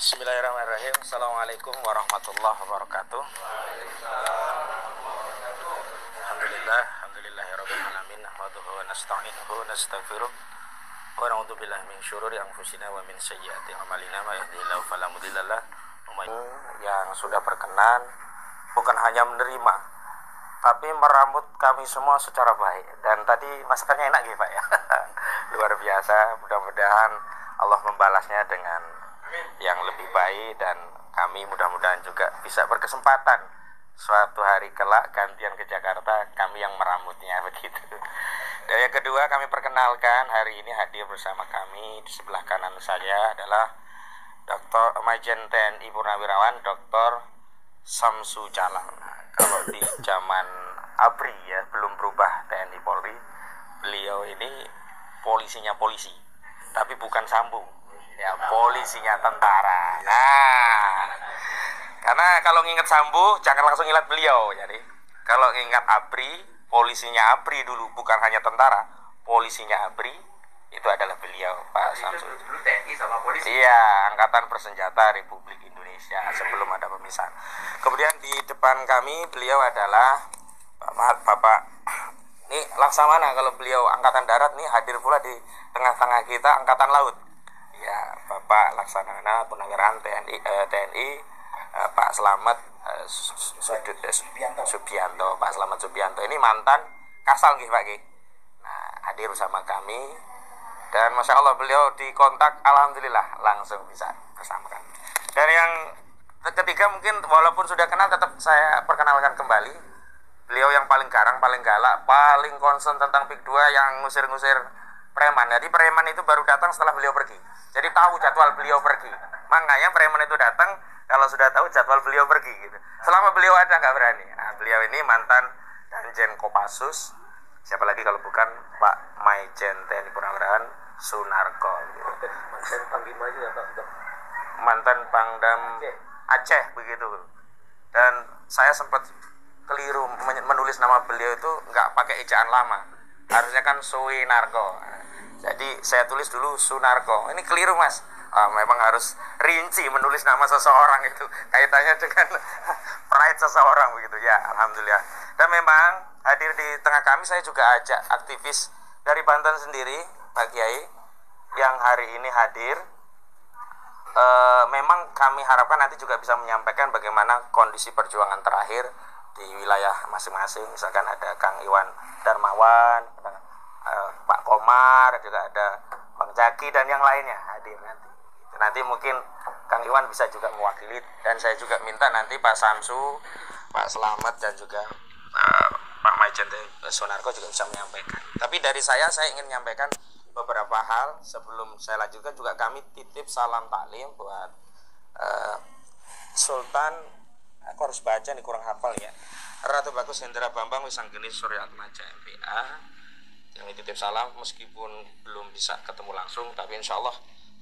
Bismillahirrahmanirrahim. Assalamualaikum warahmatullahi wabarakatuh. Alhamdulillahirabbil alamin. Nahmaduhu wa nasta'inuhu wa nastaghfiruh. Wa na'udzu billahi min syururi anfusina wa min sayyiati a'malina. May yahdihillahu fala mudhillalah. Yang sudah berkenan bukan hanya menerima tapi merambut kami semua secara baik. Dan tadi masakannya enak gitu Pak ya. Luar biasa. Mudah-mudahan Allah membalasnya dengan yang lebih baik, dan kami mudah-mudahan juga bisa berkesempatan suatu hari kelak gantian ke Jakarta, kami yang merambutnya begitu. Dan yang kedua, kami perkenalkan hari ini hadir bersama kami di sebelah kanan saya adalah Dr. Majen TNI Purnawirawan Dr. Samsu Calang. Nah, kalau di zaman ABRI ya, belum berubah TNI Polri, beliau ini polisinya polisi, tapi bukan sambung. Ya, polisinya tentara. Nah, karena kalau nginget Sambu jangan langsung ingat beliau. Jadi kalau ngingat ABRI, polisinya ABRI dulu, bukan hanya tentara, polisinya ABRI itu adalah beliau, Pak Samsu. Dulu TNI sama polisi. Iya, Angkatan Bersenjata Republik Indonesia sebelum ada pemisahan. Kemudian di depan kami beliau adalah Bapak ini Laksamana. Kalau beliau Angkatan Darat nih hadir pula di tengah-tengah kita Angkatan Laut. Ya, Bapak Laksamana Purnawirawan TNI, Pak Slamet Subianto. Pak Slamet Subianto ini mantan Kasal nggih Pak nggih. Nah, hadir bersama kami, dan Masya Allah beliau dikontak, alhamdulillah langsung bisa bersama kami. Dan yang ketiga mungkin walaupun sudah kenal tetap saya perkenalkan kembali. Beliau yang paling garang, paling galak, paling concern tentang PIK 2, yang ngusir-ngusir preman. Jadi preman itu baru datang setelah beliau pergi. Jadi tahu jadwal beliau pergi. Makanya preman itu datang kalau sudah tahu jadwal beliau pergi gitu. Selama beliau ada nggak berani. Nah, beliau ini mantan Danjen Kopassus. Siapa lagi kalau bukan Pak Majen TNI Purnawirawan Sunarko gitu. Mantan Panglima juga Pak. Mantan Pangdam Aceh begitu. Dan saya sempat keliru menulis nama beliau itu nggak pakai ejaan lama. Harusnya kan Suwinarko. Jadi saya tulis dulu Sunarko. Ini keliru Mas. Memang harus rinci menulis nama seseorang itu, kaitannya dengan pride seseorang begitu ya. Alhamdulillah. Dan memang hadir di tengah kami saya juga ajak aktivis dari Banten sendiri, Pak Kiai, yang hari ini hadir. Memang kami harapkan nanti juga bisa menyampaikan bagaimana kondisi perjuangan terakhir di wilayah masing-masing. Misalkan ada Kang Iwan Darmawan, Pak Komar, juga ada Bang Jaki dan yang lainnya hadir nanti. Nanti mungkin Kang Iwan bisa juga mewakili, dan saya juga minta nanti Pak Samsu, Pak Slamet, dan juga Pak Majen Sunarko juga bisa menyampaikan. Tapi dari saya ingin menyampaikan beberapa hal. Sebelum saya lanjutkan juga kami titip salam taklim buat Sultan, aku harus baca nih kurang hafal ya, Ratu Bagus Hendra Bambang Wisanggeni Suryatmaja MPA, yang titip salam meskipun belum bisa ketemu langsung, tapi insya Allah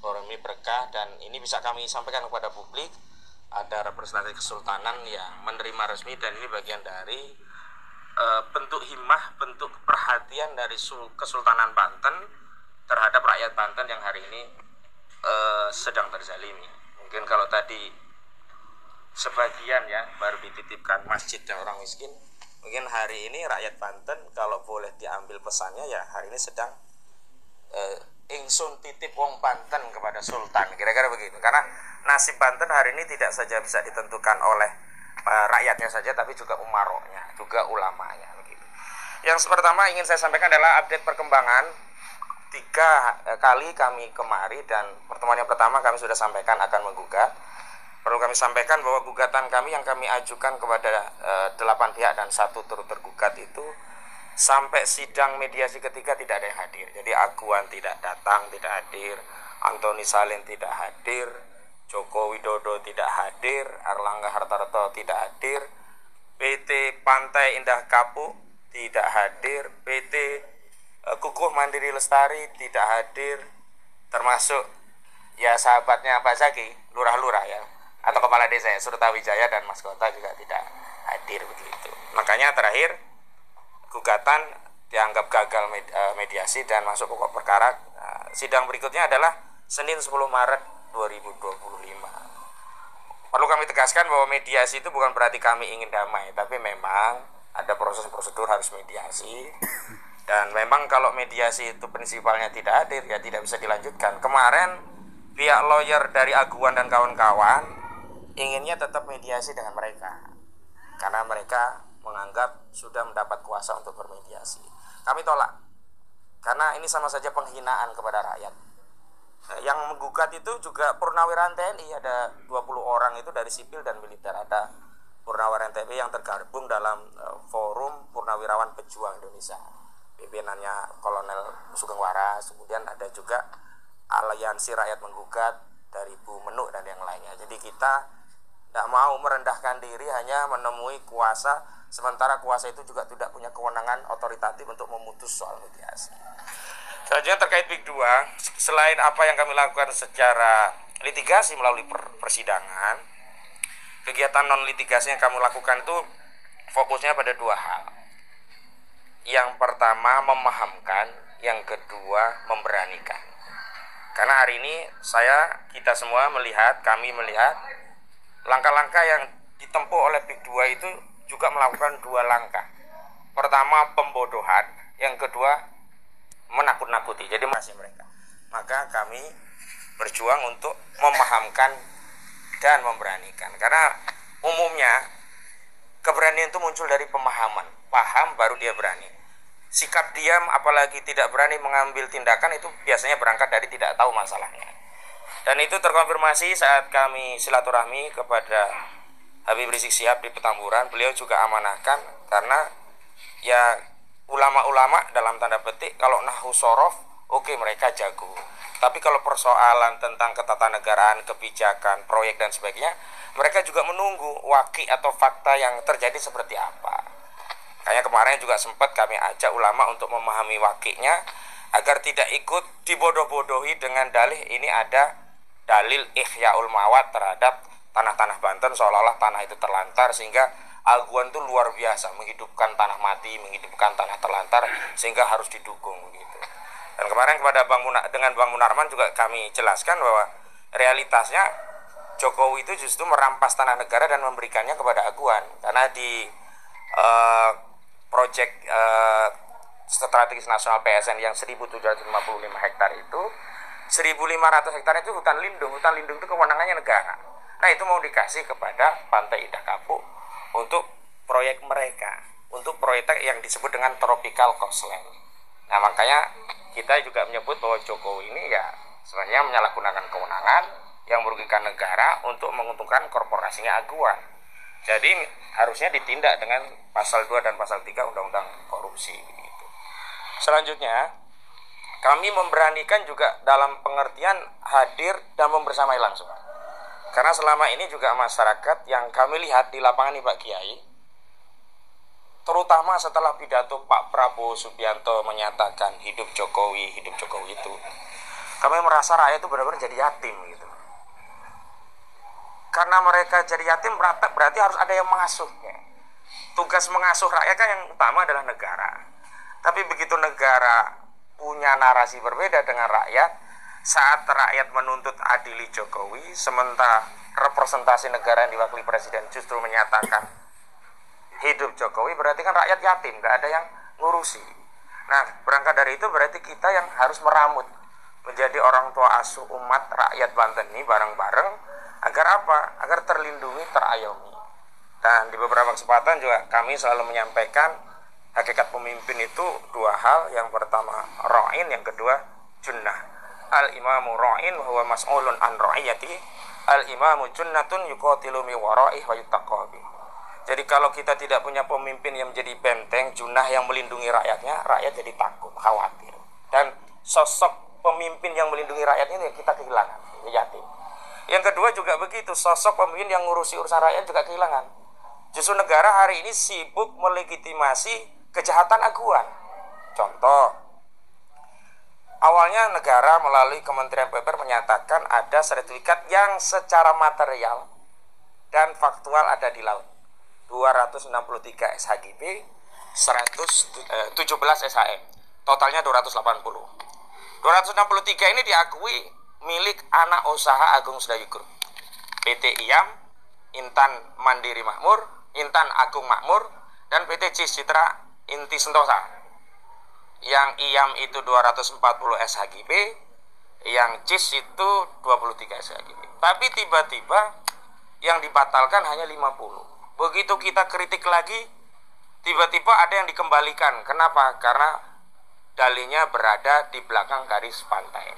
forum ini berkah dan ini bisa kami sampaikan kepada publik. Ada representasi kesultanan yang menerima resmi, dan ini bagian dari bentuk himmah, bentuk perhatian dari Kesultanan Banten terhadap rakyat Banten yang hari ini sedang terzalimi. Mungkin kalau tadi sebagian ya baru dititipkan masjid dan orang miskin, mungkin hari ini rakyat Banten kalau boleh diambil pesannya ya hari ini sedang ingsun titip wong Banten kepada Sultan, kira-kira begitu. Karena nasib Banten hari ini tidak saja bisa ditentukan oleh rakyatnya saja, tapi juga umaroknya, juga ulamanya begitu. Yang pertama ingin saya sampaikan adalah update perkembangan 3 kali kami kemari, dan pertemuan yang pertama kami sudah sampaikan akan menggugat. Perlu kami sampaikan bahwa gugatan kami yang kami ajukan kepada 8 pihak dan 1 turut tergugat itu sampai sidang mediasi ketiga tidak ada yang hadir. Jadi Aguan tidak datang, tidak hadir, Antoni Salim tidak hadir, Joko Widodo tidak hadir, Erlangga Hartarto tidak hadir, PT Pantai Indah Kapuk tidak hadir, PT Kukuh Mandiri Lestari tidak hadir, termasuk ya sahabatnya Pak Zaki, lurah-lurah ya, atau kepala desa ya, Surtawijaya dan Mas Kota juga tidak hadir begitu. Makanya terakhir gugatan dianggap gagal mediasi dan masuk pokok perkara. Sidang berikutnya adalah Senin 10 Maret 2025. Perlu kami tegaskan bahwa mediasi itu bukan berarti kami ingin damai, tapi memang ada proses prosedur harus mediasi. Dan memang kalau mediasi itu prinsipalnya tidak hadir, ya tidak bisa dilanjutkan. Kemarin pihak lawyer dari Aguan dan kawan-kawan inginnya tetap mediasi dengan mereka, karena mereka menganggap sudah mendapat kuasa untuk bermediasi. Kami tolak, karena ini sama saja penghinaan kepada rakyat. Yang menggugat itu juga purnawirawan TNI, ada 20 orang itu dari sipil dan militer. Ada purnawirawan TNI yang tergabung dalam forum Purnawirawan Pejuang Indonesia, pimpinannya Kolonel Sugeng Waras. Kemudian ada juga Aliansi Rakyat Menggugat dari Bu Menuk dan yang lainnya. Jadi kita tidak mau merendahkan diri hanya menemui kuasa, sementara kuasa itu juga tidak punya kewenangan otoritatif untuk memutus soal mediasi. Selanjutnya terkait PIK 2, selain apa yang kami lakukan secara litigasi melalui persidangan, kegiatan non litigasi yang kami lakukan itu fokusnya pada dua hal. Yang pertama memahamkan, yang kedua memberanikan. Karena hari ini kita semua melihat, kami melihat langkah-langkah yang ditempuh oleh PIK 2 itu juga melakukan dua langkah. Pertama pembodohan, yang kedua menakut-nakuti. Jadi masih mereka. Maka kami berjuang untuk memahamkan dan memberanikan. Karena umumnya keberanian itu muncul dari pemahaman. Paham baru dia berani. Sikap diam apalagi tidak berani mengambil tindakan itu biasanya berangkat dari tidak tahu masalahnya. Dan itu terkonfirmasi saat kami silaturahmi kepada Habib Rizik Syihab di Petamburan. Beliau juga amanahkan, karena ya ulama-ulama dalam tanda petik kalau nahwu sorof oke, mereka jago. Tapi kalau persoalan tentang ketatanegaraan, kebijakan, proyek dan sebagainya, mereka juga menunggu waki atau fakta yang terjadi seperti apa. Kayak kemarin juga sempat kami ajak ulama untuk memahami wakinya agar tidak ikut dibodoh-bodohi dengan dalih ini ada dalil ihyaul mawat terhadap tanah-tanah Banten, seolah-olah tanah itu terlantar sehingga Aguan itu luar biasa menghidupkan tanah mati, menghidupkan tanah terlantar sehingga harus didukung gitu. Dan kemarin dengan Bang Munarman juga kami jelaskan bahwa realitasnya Jokowi itu justru merampas tanah negara dan memberikannya kepada Aguan, karena di proyek strategis nasional PSN yang 1.755 hektar itu 1.500 hektar itu hutan lindung itu kewenangannya negara. Nah itu mau dikasih kepada Pantai Indah Kapuk untuk proyek mereka, untuk proyek yang disebut dengan tropical coastline. Nah makanya kita juga menyebut bahwa Jokowi ini ya sebenarnya menyalahgunakan kewenangan yang merugikan negara untuk menguntungkan korporasinya Aguan. Jadi harusnya ditindak dengan pasal 2 dan pasal 3 Undang-Undang Korupsi gitu. Selanjutnya kami memberanikan juga dalam pengertian hadir dan membersamai langsung. Karena selama ini juga masyarakat yang kami lihat di lapangan nih Pak Kiai, terutama setelah pidato Pak Prabowo Subianto menyatakan hidup Jokowi itu, kami merasa rakyat itu benar-benar jadi yatim gitu. Karena mereka jadi yatim berarti harus ada yang mengasuhnya. Tugas mengasuh rakyat kan yang utama adalah negara. Tapi begitu negara punya narasi berbeda dengan rakyat, saat rakyat menuntut adili Jokowi, sementara representasi negara yang diwakili presiden justru menyatakan hidup Jokowi, berarti kan rakyat yatim, gak ada yang ngurusi. Nah, berangkat dari itu berarti kita yang harus meramut menjadi orang tua asuh umat rakyat Banten ini bareng-bareng, agar apa? Agar terlindungi, terayomi. Dan di beberapa kesempatan juga kami selalu menyampaikan hakikat pemimpin itu dua hal. Yang pertama ra'in, yang kedua junnah. Al-imamu ra'in wa huwa mas'ulun an ra'iyati. Al-imamu junnatun yuqatilu mi wara'ih wa yuttaqabi. Jadi kalau kita tidak punya pemimpin yang menjadi benteng, junnah yang melindungi rakyatnya, rakyat jadi takut, khawatir. Dan sosok pemimpin yang melindungi rakyatnya itu kita kehilangan, yatim. Yang kedua juga begitu, sosok pemimpin yang ngurusi urusan rakyat juga kehilangan. Justru negara hari ini sibuk melegitimasi kejahatan Aguan. Contoh, awalnya negara melalui Kementerian PUPR menyatakan ada sertifikat yang secara material dan faktual ada di laut. 263 SHGB, 117 SHM. Totalnya 280. 263 ini diakui milik anak usaha Agung Sedayu Group, PT IAM, Intan Mandiri Makmur, Intan Agung Makmur, dan PT CIS Citra Inti Sentosa. Yang IAM itu 240 SHGB, yang CIS itu 23 SHGB. Tapi tiba-tiba yang dibatalkan hanya 50. Begitu kita kritik lagi, tiba-tiba ada yang dikembalikan. Kenapa? Karena dalihnya berada di belakang garis pantai.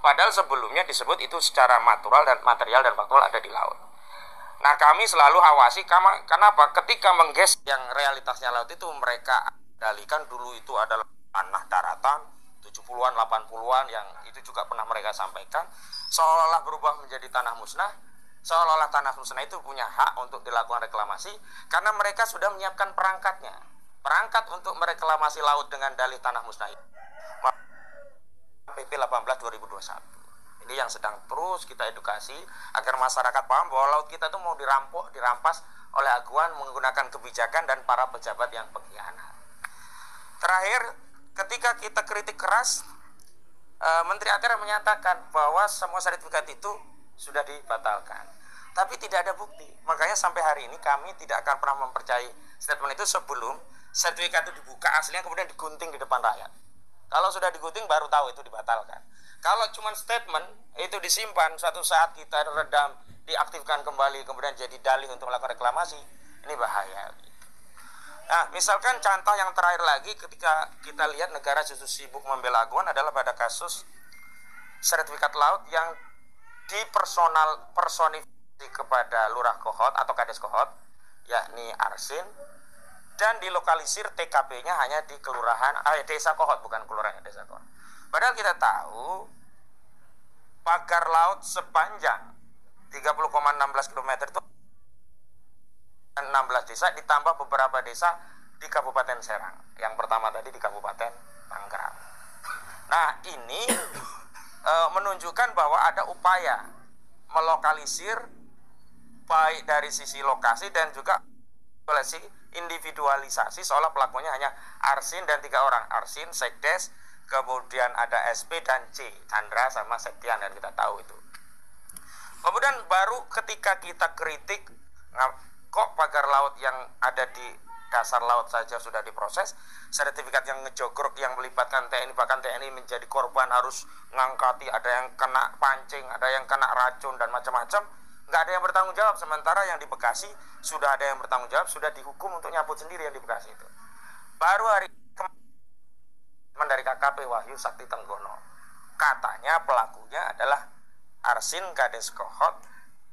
Padahal sebelumnya disebut itu secara material dan faktual ada di laut. Nah, kami selalu awasi, kenapa? Ketika mengges yang realitasnya laut itu mereka dalihkan dulu itu adalah tanah daratan, 70-an, 80-an, yang itu juga pernah mereka sampaikan, seolah-olah berubah menjadi tanah musnah, seolah-olah tanah musnah itu punya hak untuk dilakukan reklamasi, karena mereka sudah menyiapkan perangkatnya. Perangkat untuk mereklamasi laut dengan dalih tanah musnah itu. PP 18/2021. Ini yang sedang terus kita edukasi agar masyarakat paham bahwa laut kita itu mau dirampok, dirampas oleh aguan menggunakan kebijakan dan para pejabat yang pengkhianat. Terakhir, ketika kita kritik keras, Menteri ATR menyatakan bahwa semua sertifikat itu sudah dibatalkan. Tapi tidak ada bukti. Makanya sampai hari ini kami tidak akan pernah mempercayai statement itu sebelum sertifikat itu dibuka aslinya kemudian digunting di depan rakyat. Kalau sudah digunting baru tahu itu dibatalkan. Kalau cuma statement itu disimpan, suatu saat kita redam, diaktifkan kembali, kemudian jadi dalih untuk melakukan reklamasi, ini bahaya. Nah, misalkan contoh yang terakhir lagi ketika kita lihat negara justru sibuk membela aguan adalah pada kasus sertifikat laut yang dipersonifikasi kepada Lurah Kohot atau Kades Kohot, yakni Arsin, dan dilokalisir TKP-nya hanya di desa Kohot, bukan kelurahan, desa Kohot. Padahal kita tahu pagar laut sepanjang 30,16 km itu 16 desa ditambah beberapa desa di Kabupaten Serang. Yang pertama tadi di Kabupaten Tangerang. Nah, ini menunjukkan bahwa ada upaya melokalisir baik dari sisi lokasi dan juga individualisasi, seolah pelakunya hanya Arsin dan 3 orang. Arsin, Sekdes, kemudian ada SP dan C, Chandra sama Septian, dan kita tahu itu. Kemudian baru ketika kita kritik, kok pagar laut yang ada di dasar laut saja sudah diproses, sertifikat yang ngejogrok yang melibatkan TNI, bahkan TNI menjadi korban harus ngangkati, ada yang kena pancing, ada yang kena racun dan macam-macam, nggak ada yang bertanggung jawab. Sementara yang di Bekasi sudah ada yang bertanggung jawab, sudah dihukum untuk nyabut sendiri yang di Bekasi itu. Baru hari dari KKP Wahyu Sakti Tenggono, katanya pelakunya adalah Arsin Kades Kohot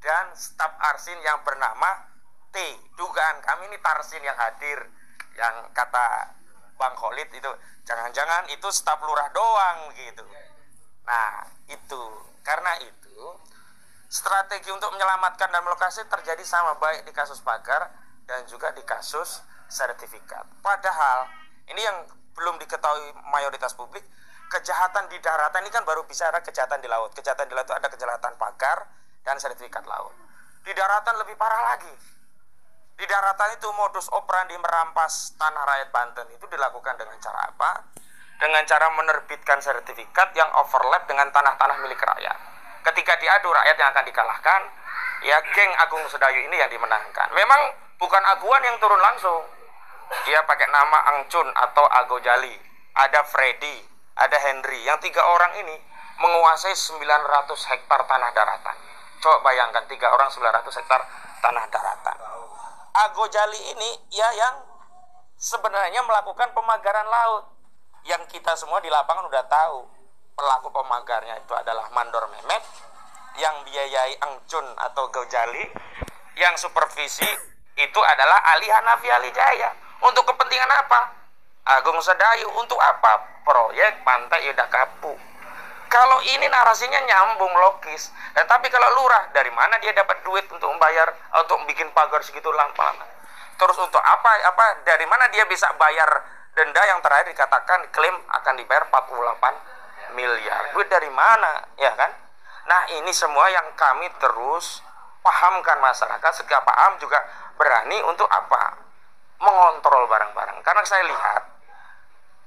dan staf Arsin yang bernama T. Dugaan kami ini Tarsin yang hadir, yang kata Bang Khalid itu jangan-jangan itu staf lurah doang gitu. Nah, itu karena itu strategi untuk menyelamatkan dan melokasi terjadi sama baik di kasus pagar dan juga di kasus sertifikat. Padahal ini yang belum diketahui mayoritas publik, kejahatan di daratan ini kan baru bicara kejahatan di laut. Kejahatan di laut itu ada kejahatan pagar dan sertifikat laut. Di daratan lebih parah lagi. Di daratan itu modus operandi merampas tanah rakyat Banten itu dilakukan dengan cara apa? Dengan cara menerbitkan sertifikat yang overlap dengan tanah-tanah milik rakyat. Ketika diadu, rakyat yang akan dikalahkan, ya geng Agung Sedayu ini yang dimenangkan. Memang bukan aguan yang turun langsung. Dia pakai nama Angcun atau Ago Jali, ada Freddy, ada Henry, yang 3 orang ini menguasai 900 hektar tanah daratan. Coba bayangkan 3 orang 900 hektar tanah daratan. Ago Jali ini ya yang sebenarnya melakukan pemagaran laut, yang kita semua di lapangan udah tahu pelaku pemagarnya itu adalah Mandor Mehmet, yang biayai Angcun atau Gojali, yang supervisi itu adalah Ali Hanafi Ali Jaya. Untuk kepentingan apa? Agung Sedayu untuk apa? Proyek Pantai Indah Kapuk. Kalau ini narasinya nyambung logis. Tapi kalau lurah, dari mana dia dapat duit untuk membayar, untuk bikin pagar segitu lama? Terus untuk apa? Dari mana dia bisa bayar denda yang terakhir dikatakan klaim akan dibayar 48 miliar? Duit dari mana? Ya kan? Nah, ini semua yang kami terus pahamkan masyarakat. Setiap paham juga berani untuk apa? Mengontrol barang-barang. Karena saya lihat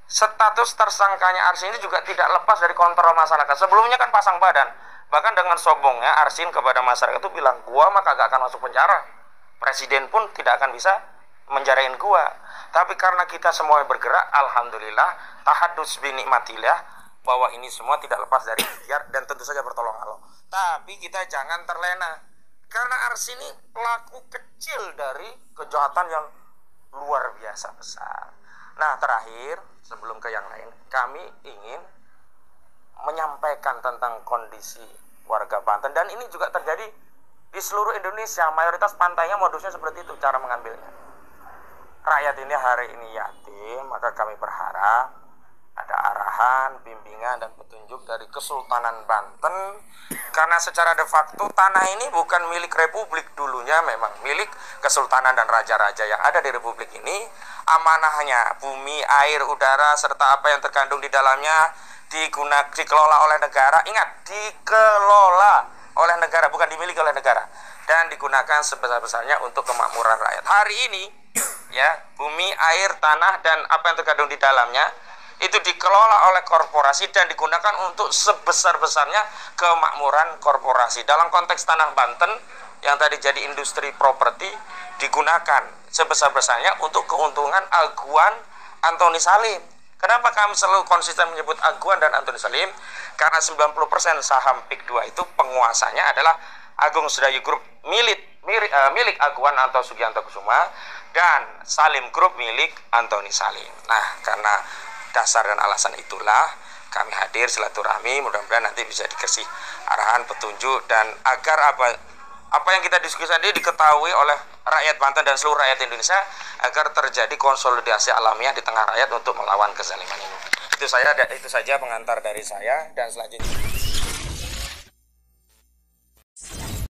status tersangkanya Arsin ini juga tidak lepas dari kontrol masyarakat. Sebelumnya kan pasang badan Bahkan dengan sombongnya Arsin kepada masyarakat itu bilang, gua mah kagak akan masuk penjara. Presiden pun tidak akan bisa menjarain gua. Tapi karena kita semua bergerak, alhamdulillah, tahadus bi nikmatillah, bahwa ini semua tidak lepas dari ikhtiar dan tentu saja pertolongan Allah. Tapi kita jangan terlena. Karena Arsin ini pelaku kecil dari kejahatan yang luar biasa besar. Nah, terakhir, sebelum ke yang lain, kami ingin menyampaikan tentang kondisi warga Banten, dan ini juga terjadi di seluruh Indonesia. Mayoritas pantainya modusnya seperti itu cara mengambilnya. Rakyat ini hari ini yatim, maka kami berharap ada arahan, bimbingan, dan petunjuk dari Kesultanan Banten, karena secara de facto tanah ini bukan milik Republik, dulunya memang milik Kesultanan dan raja-raja yang ada di Republik ini. Amanahnya bumi, air, udara, serta apa yang terkandung di dalamnya dikelola oleh negara. Ingat, dikelola oleh negara, bukan dimiliki oleh negara, dan digunakan sebesar-besarnya untuk kemakmuran rakyat. Hari ini ya, bumi, air, tanah, dan apa yang terkandung di dalamnya itu dikelola oleh korporasi dan digunakan untuk sebesar-besarnya kemakmuran korporasi. Dalam konteks tanah Banten yang tadi jadi industri properti, digunakan sebesar-besarnya untuk keuntungan Aguan Antoni Salim. Kenapa kami selalu konsisten menyebut Aguan dan Antoni Salim? Karena 90% saham PIK 2 itu penguasanya adalah Agung Sedayu Group milik Aguan atau Sugianto Kusuma, dan Salim Group milik Antoni Salim. Nah, karena dasar dan alasan itulah kami hadir silaturahmi, mudah-mudahan nanti bisa dikasih arahan, petunjuk, dan agar apa yang kita diskusikan ini diketahui oleh rakyat Banten dan seluruh rakyat Indonesia, agar terjadi konsolidasi alamiah di tengah rakyat untuk melawan kezaliman ini. Itu saja pengantar dari saya, dan selanjutnya